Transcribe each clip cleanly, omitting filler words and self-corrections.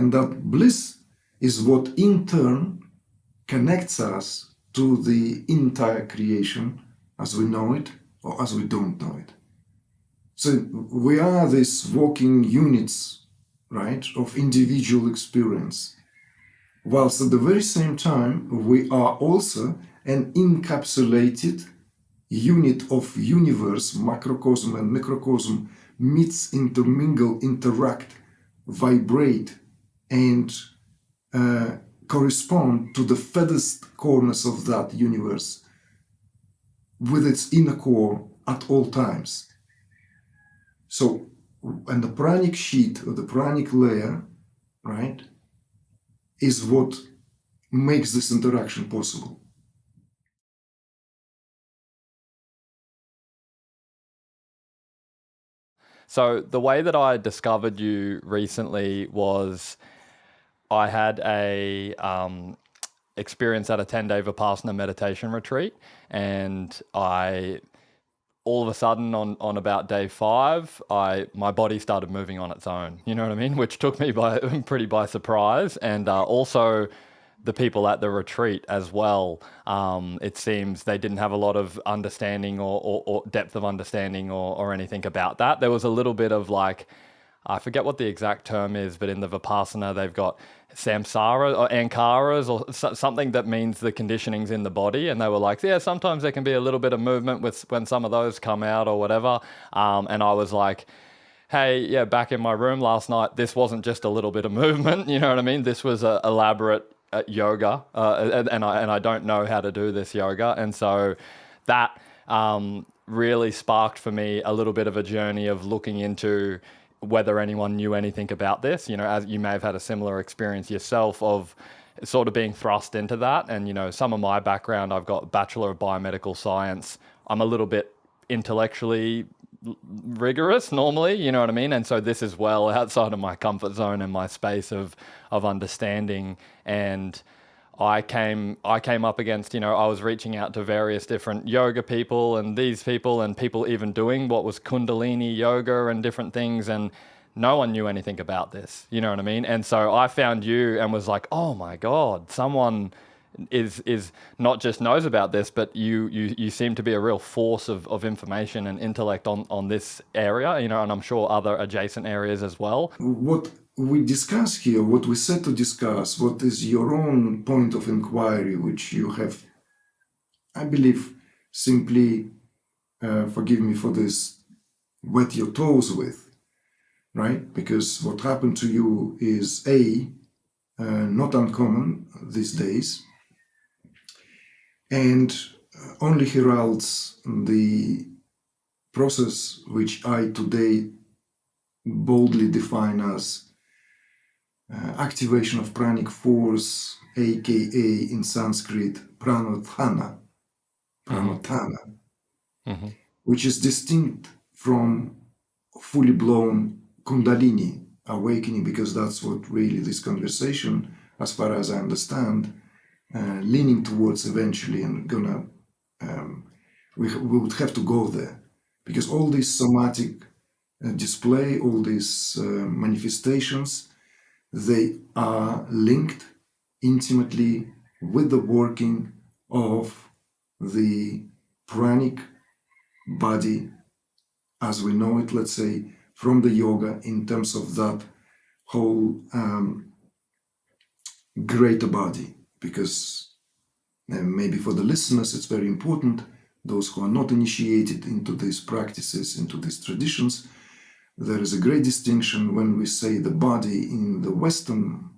And that bliss is what in turn connects us to the entire creation as we know it or as we don't know it. So we are these walking units, right, of individual experience, whilst at the very same time, we are also an encapsulated unit of universe, macrocosm and microcosm, meets, intermingle, interact, vibrate, and correspond to the furthest corners of that universe with its inner core at all times. So, and the pranic sheet or the pranic layer, right, is what makes this interaction possible. So the way that I discovered you recently was I had a experience at a 10-day Vipassana meditation retreat, and I all of a sudden on about day 5, my body started moving on its own, you know what I mean? Which took me pretty by surprise. And also the people at the retreat as well, it seems they didn't have a lot of understanding or depth of understanding or anything about that. There was a little bit of like, I forget what the exact term is, but in the Vipassana, they've got samsara or ankaras or something that means the conditionings in the body. And they were like, yeah, sometimes there can be a little bit of movement when some of those come out or whatever. And I was like, hey, yeah, back in my room last night, this wasn't just a little bit of movement. You know what I mean? This was a elaborate yoga, and I don't know how to do this yoga. And so that really sparked for me a little bit of a journey of looking into whether anyone knew anything about this. You know, as you may have had a similar experience yourself of sort of being thrust into that. And, you know, some of my background, I've got a Bachelor of Biomedical Science. I'm a little bit intellectually rigorous normally, you know what I mean? And so this is well outside of my comfort zone and my space of understanding. And I came up against, you know, I was reaching out to various different yoga people and these people and people even doing what was Kundalini yoga and different things, and no one knew anything about this, you know what I mean? And so I found you and was like, oh my God, someone is not just knows about this, but you seem to be a real force of information and intellect on this area, you know, and I'm sure other adjacent areas as well. What we discuss here, what we set to discuss, what is your own point of inquiry, which you have, I believe, simply, forgive me for this, wet your toes with, right? Because what happened to you is not uncommon these days, and only heralds the process which I today boldly define as activation of pranic force, aka in Sanskrit pranotthana, which is distinct from fully blown kundalini awakening, because that's what really this conversation, as far as I understand, leaning towards eventually, and gonna we would have to go there, because all these somatic display, all these manifestations, they are linked intimately with the working of the pranic body as we know it, let's say, from the yoga, in terms of that whole greater body. Because maybe for the listeners it's very important, those who are not initiated into these practices, into these traditions, there is a great distinction when we say the body in the Western,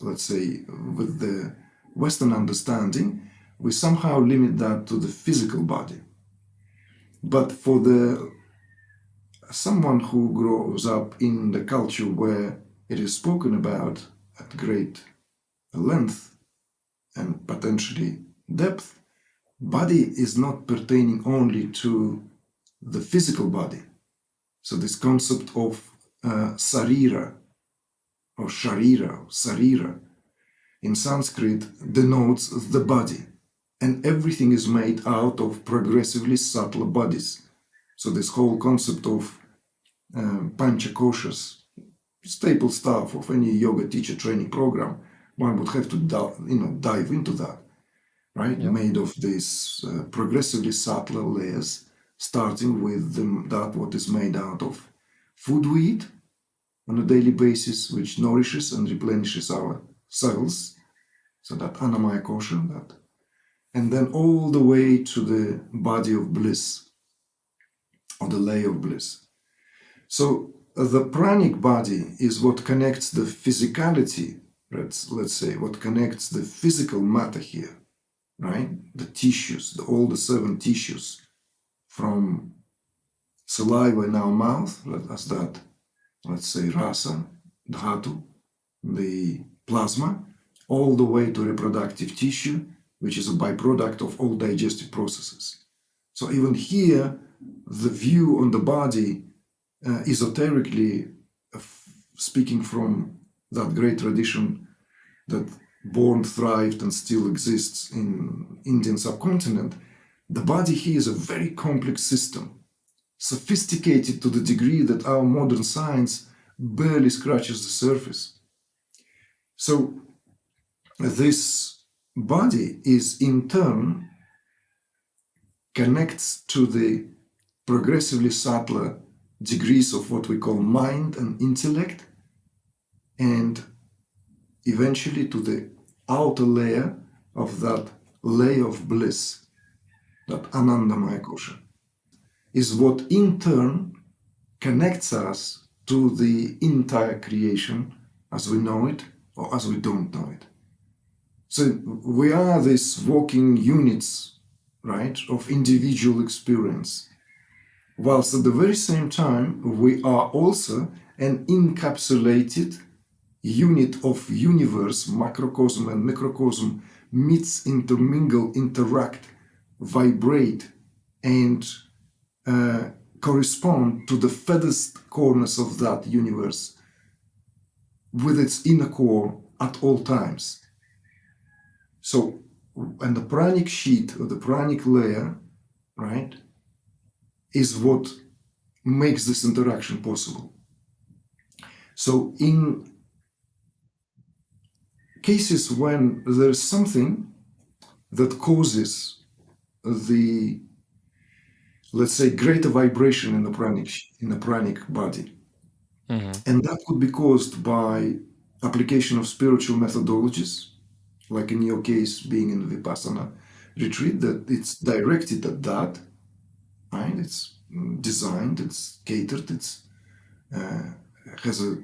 let's say, with the Western understanding, we somehow limit that to the physical body. But for someone who grows up in the culture where it is spoken about at great length and potentially depth, body is not pertaining only to the physical body. So this concept of sarira or sharira or sarira in Sanskrit denotes the body, and everything is made out of progressively subtler bodies. So this whole concept of panchakoshas, staple stuff of any yoga teacher training program. One would have to dive into that, right? Yep. Made of these progressively subtler layers, starting with that what is made out of food we eat on a daily basis, which nourishes and replenishes our cells. So that annamaya kosha, that, and then all the way to the body of bliss, or the layer of bliss. So the pranic body is what connects the physicality, let's say, what connects the physical matter here, right? The tissues, all the 7 tissues, from saliva in our mouth, as that, let's say, rasa, dhatu, the plasma, all the way to reproductive tissue, which is a byproduct of all digestive processes. So even here, the view on the body, esoterically speaking from that great tradition that born, thrived, and still exists in Indian subcontinent, the body here is a very complex system, sophisticated to the degree that our modern science barely scratches the surface. So this body is in turn connects to the progressively subtler degrees of what we call mind and intellect, and eventually to the outer layer of that layer of bliss, that anandamaya kosha, is what in turn connects us to the entire creation as we know it or as we don't know it. So we are these walking units, right, of individual experience, whilst at the very same time we are also an encapsulated unit of universe, macrocosm and microcosm meets, intermingle, interact, vibrate, and correspond to the furthest corners of that universe with its inner core at all times. So, and the pranic sheet or the pranic layer, right, is what makes this interaction possible. So in cases when there is something that causes the, let's say, greater vibration in the pranic body, and that could be caused by application of spiritual methodologies, like in your case being in the Vipassana retreat, that it's directed at that, right? It's designed, it's catered, it's has a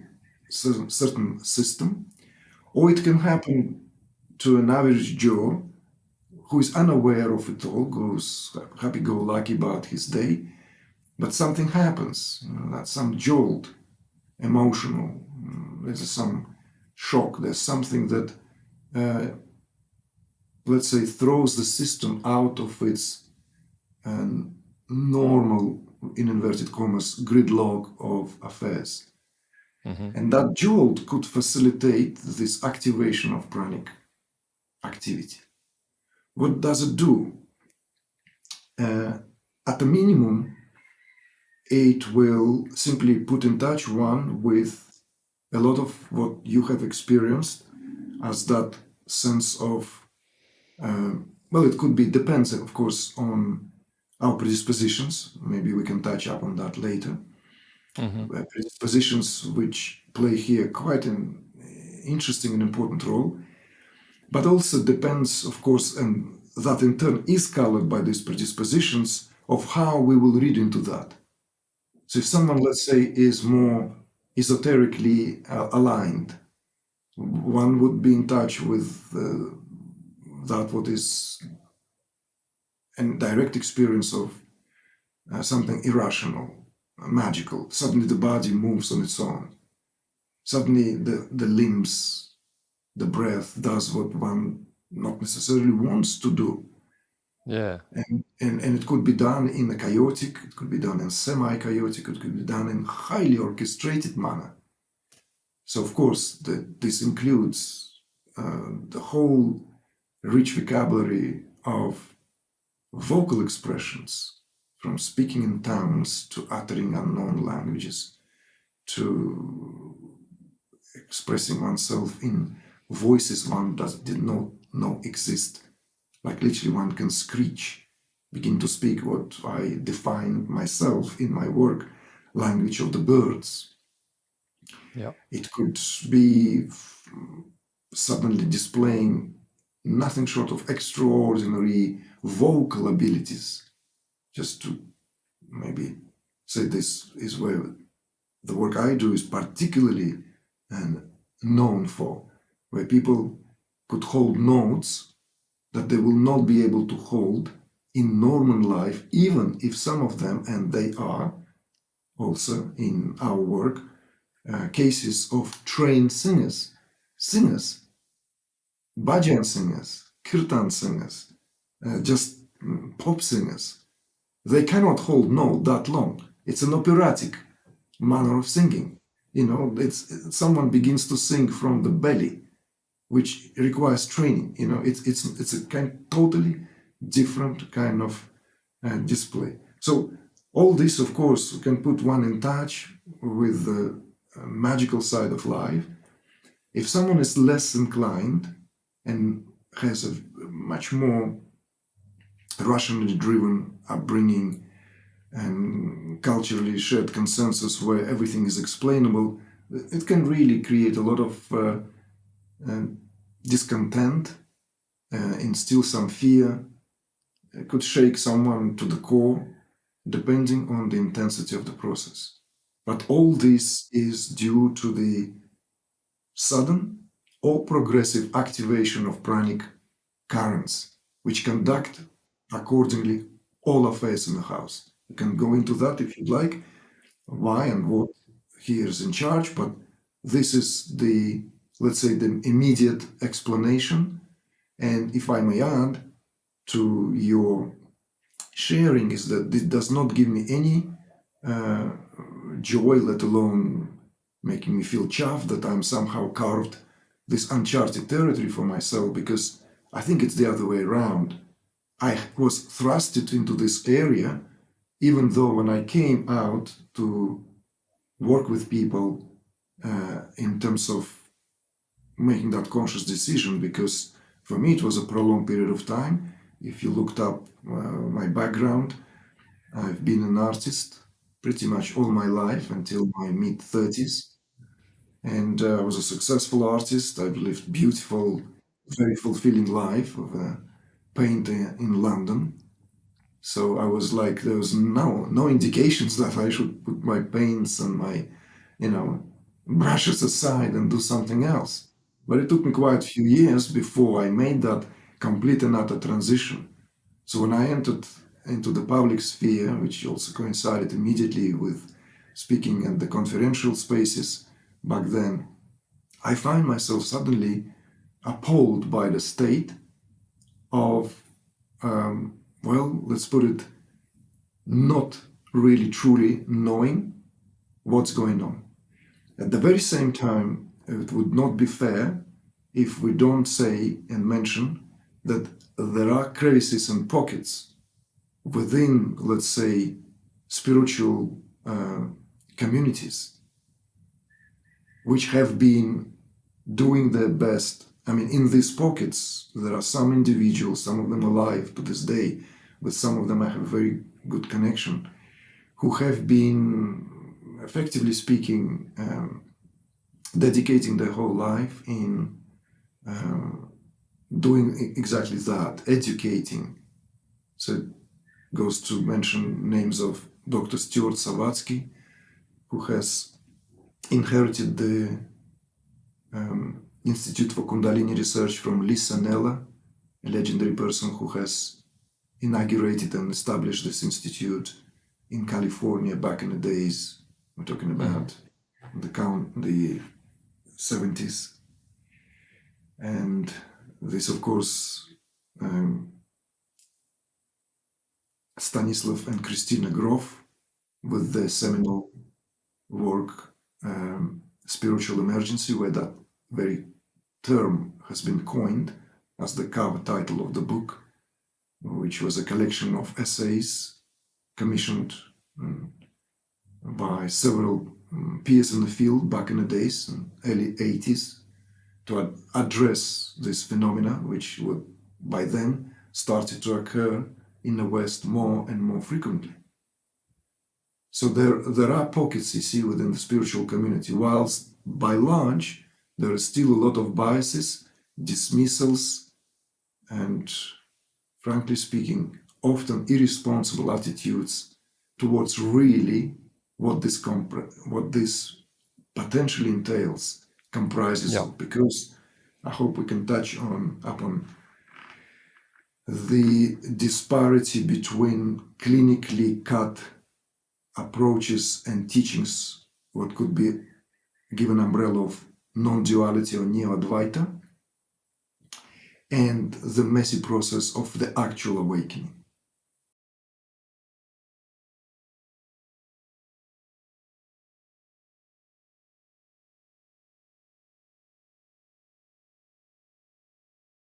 certain system. Or it can happen to an average Joe who is unaware of it all, goes happy-go-lucky about his day, but something happens, that's some jolt, emotional, there's some shock, there's something that, let's say, throws the system out of its normal, in inverted commas, gridlock of affairs. And that jolt could facilitate this activation of pranic activity. What does it do? At a minimum, it will simply put in touch one with a lot of what you have experienced as that sense of, well, it could be, depends, of course, on our predispositions. Maybe we can touch up on that later. Predispositions which play here quite an interesting and important role, but also depends, of course, and that in turn is colored by these predispositions of how we will read into that. So if someone, let's say, is more esoterically aligned, one would be in touch with that what is a direct experience of something irrational, magical. Suddenly the body moves on its own. Suddenly the limbs, the breath does what one not necessarily wants to do. Yeah. And it could be done in a chaotic, it could be done in semi-chaotic, it could be done in highly orchestrated manner. So of course, this includes the whole rich vocabulary of vocal expressions, from speaking in tongues to uttering unknown languages, to expressing oneself in voices one did not know exist. Like literally one can screech, begin to speak what I define myself in my work, language of the birds. Yeah. It could be suddenly displaying nothing short of extraordinary vocal abilities. Just to maybe say, this is where the work I do is particularly known for, where people could hold notes that they will not be able to hold in normal life, even if some of them, and they are also in our work, cases of trained singers, bhajan singers, kirtan singers, just pop singers. They cannot hold note that long. It's an operatic manner of singing. It's someone begins to sing from the belly, which requires training. It's a totally different kind of display. So all this, of course, can put one in touch with the magical side of life. If someone is less inclined and has a much more rationally driven upbringing and culturally shared consensus where everything is explainable, it can really create a lot of discontent, instill some fear. It could shake someone to the core, depending on the intensity of the process. But all this is due to the sudden or progressive activation of pranic currents, which conduct accordingly all affairs in the house. You can go into that if you'd like, why and what here is in charge, but this is the, let's say, the immediate explanation. And if I may add to your sharing, is that it does not give me any joy, let alone making me feel chuffed that I'm somehow carved this uncharted territory for myself, because I think it's the other way around. I was thrusted into this area, even though when I came out to work with people in terms of making that conscious decision, because for me it was a prolonged period of time. If you looked up my background, I've been an artist pretty much all my life until my mid-30s. And I was a successful artist. I've lived beautiful, very fulfilling life of a painter in London. So I was like, there was no indications that I should put my paints and my, brushes aside and do something else. But it took me quite a few years before I made that complete and utter transition. So when I entered into the public sphere, which also coincided immediately with speaking at the conferential spaces back then, I find myself suddenly appalled by the state of, let's put it, not really truly knowing what's going on. At the very same time, it would not be fair if we don't say and mention that there are crevices and pockets within, let's say, spiritual communities which have been doing their best. I mean, in these pockets, there are some individuals, some of them alive to this day, with some of them I have a very good connection, who have been, effectively speaking, dedicating their whole life in doing exactly that, educating. So it goes to mention names of Dr. Stuart Savatsky, who has inherited the Institute for Kundalini Research from Lis Sanella, a legendary person who has inaugurated and established this institute in California back in the days. We're talking about the 70s. And this, of course, Stanislav and Christina Grof with the seminal work, Spiritual Emergency, where that very term has been coined as the cover title of the book, which was a collection of essays commissioned by several peers in the field back in the days, in early 80s, to address this phenomena, which would by then started to occur in the West more and more frequently. So there are pockets, you see, within the spiritual community, whilst by large there is still a lot of biases, dismissals, and frankly speaking, often irresponsible attitudes towards really what this potentially entails, comprises of. Because I hope we can touch upon the disparity between clinically cut approaches and teachings, what could be given umbrella of non-duality or neo-Advaita, and the messy process of the actual awakening.